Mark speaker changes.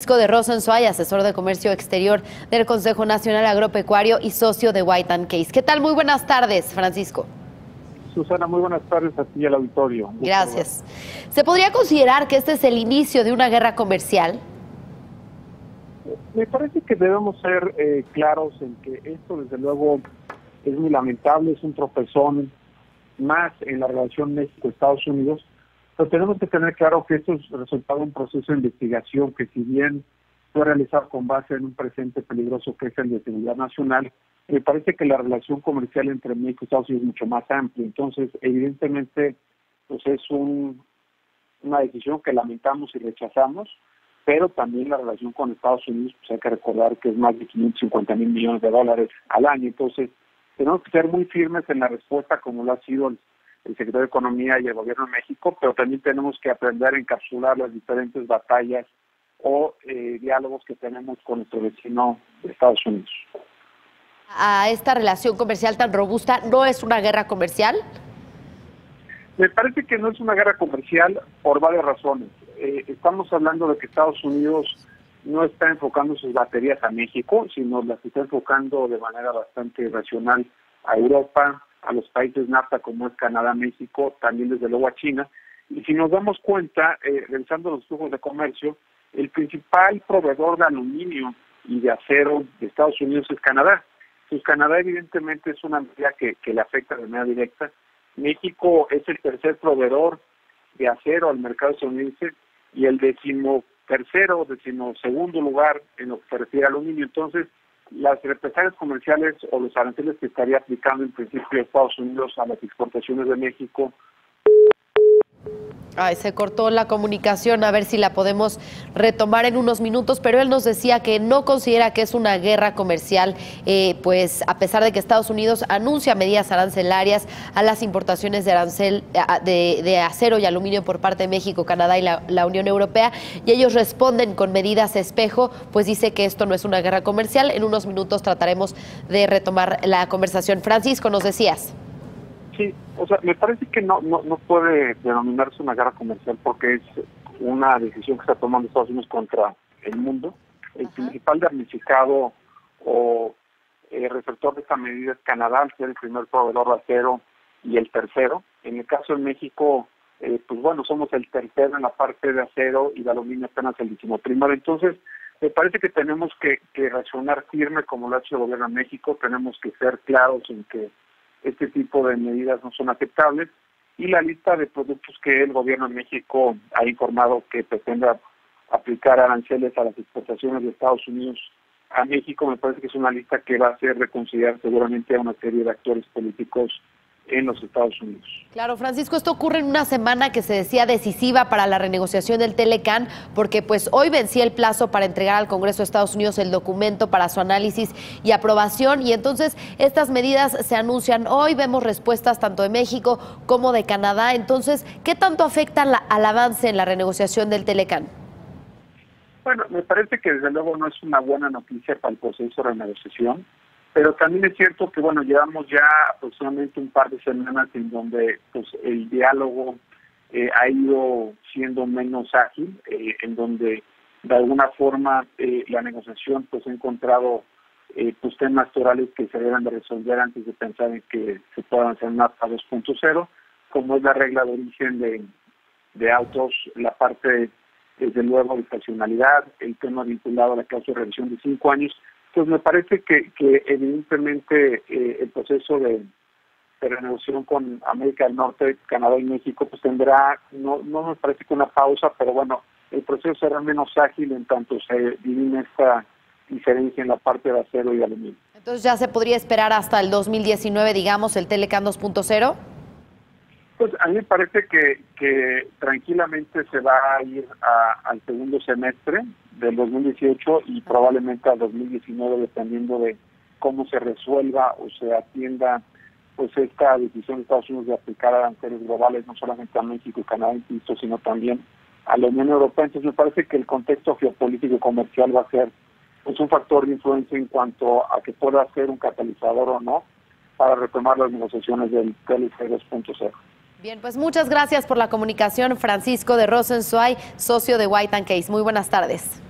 Speaker 1: Francisco de Rosenzweig, asesor de comercio exterior del Consejo Nacional Agropecuario y socio de White & Case. ¿Qué tal? Muy buenas tardes, Francisco.
Speaker 2: Susana, muy buenas tardes a ti y al auditorio.
Speaker 1: Gracias. ¿Se podría considerar que este es el inicio de una guerra comercial?
Speaker 2: Me parece que debemos ser claros en que esto, desde luego, es muy lamentable, es un tropezón más en la relación México-Estados Unidos, pero tenemos que tener claro que esto es resultado de un proceso de investigación que, si bien fue realizado con base en un presente peligroso que es el de seguridad nacional, me parece que la relación comercial entre México y Estados Unidos es mucho más amplia. Entonces, evidentemente, pues es una decisión que lamentamos y rechazamos, pero también la relación con Estados Unidos, pues hay que recordar que es más de 550 mil millones de dólares al año. Entonces, tenemos que ser muy firmes en la respuesta, como lo ha sido el secretario de Economía y el Gobierno de México, pero también tenemos que aprender a encapsular las diferentes batallas o diálogos que tenemos con nuestro vecino de Estados Unidos.
Speaker 1: ¿A esta relación comercial tan robusta no es una guerra comercial?
Speaker 2: Me parece que no es una guerra comercial por varias razones. Estamos hablando de que Estados Unidos no está enfocando sus baterías a México, sino las está enfocando de manera bastante racional a Europa, a los países NAFTA como es Canadá, México, también desde luego a China. Y si nos damos cuenta, revisando los flujos de comercio, el principal proveedor de aluminio y de acero de Estados Unidos es Canadá. Pues Canadá evidentemente es una medida que le afecta de manera directa. México es el tercer proveedor de acero al mercado estadounidense y el decimosegundo lugar en lo que se refiere al aluminio. Entonces, las represalias comerciales o los aranceles que estaría aplicando en principio Estados Unidos a las exportaciones de México.
Speaker 1: Ay, se cortó la comunicación, a ver si la podemos retomar en unos minutos, pero él nos decía que no considera que es una guerra comercial, pues a pesar de que Estados Unidos anuncia medidas arancelarias a las importaciones de acero y aluminio por parte de México, Canadá y la Unión Europea, y ellos responden con medidas espejo, pues dice que esto no es una guerra comercial. En unos minutos trataremos de retomar la conversación. Francisco, nos decías.
Speaker 2: Sí, o sea, me parece que no puede denominarse una guerra comercial porque es una decisión que está tomando Estados Unidos contra el mundo. El principal damnificado o receptor de esta medida es Canadá, al ser el primer proveedor de acero y el tercero. En el caso de México, pues bueno, somos el tercero en la parte de acero y de aluminio apenas el 11º. Entonces, me parece que tenemos que reaccionar firme como lo ha hecho el Gobierno de México. Tenemos que ser claros en que este tipo de medidas no son aceptables, y la lista de productos que el Gobierno de México ha informado que pretende aplicar aranceles a las exportaciones de Estados Unidos a México, me parece que es una lista que va a hacer reconsiderar seguramente a una serie de actores políticos en los Estados Unidos.
Speaker 1: Claro, Francisco, esto ocurre en una semana que se decía decisiva para la renegociación del Telecán, porque pues hoy vencía el plazo para entregar al Congreso de Estados Unidos el documento para su análisis y aprobación, y entonces estas medidas se anuncian hoy. Vemos respuestas tanto de México como de Canadá. Entonces, ¿qué tanto afecta al avance en la renegociación del Telecán?
Speaker 2: Bueno, me parece que desde luego no es una buena noticia para el proceso de renegociación, pero también es cierto que, bueno, llevamos ya aproximadamente un par de semanas en donde pues el diálogo ha ido siendo menos ágil, en donde de alguna forma la negociación pues ha encontrado pues temas torales que se deben de resolver antes de pensar en que se puedan hacer NAFTA 2.0, como es la regla de origen de autos, la parte desde luego de estacionalidad, el tema vinculado a la causa de revisión de 5 años. Pues me parece que evidentemente el proceso de renegociación con América del Norte, Canadá y México, pues tendrá, no me parece que una pausa, pero bueno, el proceso será menos ágil en tanto se divide esta diferencia en la parte de acero y aluminio.
Speaker 1: Entonces, ¿ya se podría esperar hasta el 2019, digamos, el Telecán 2.0?
Speaker 2: Pues a mí me parece que tranquilamente se va a ir al segundo semestre del 2018 y probablemente al 2019, dependiendo de cómo se resuelva o se atienda pues esta decisión de Estados Unidos de aplicar aranceles globales no solamente a México y Canadá, insisto, sino también a la Unión Europea. Entonces me parece que el contexto geopolítico y comercial va a ser pues un factor de influencia en cuanto a que pueda ser un catalizador o no para retomar las negociaciones del TLC 2.0.
Speaker 1: Bien, pues muchas gracias por la comunicación, Francisco de Rosenzweig, socio de White & Case. Muy buenas tardes.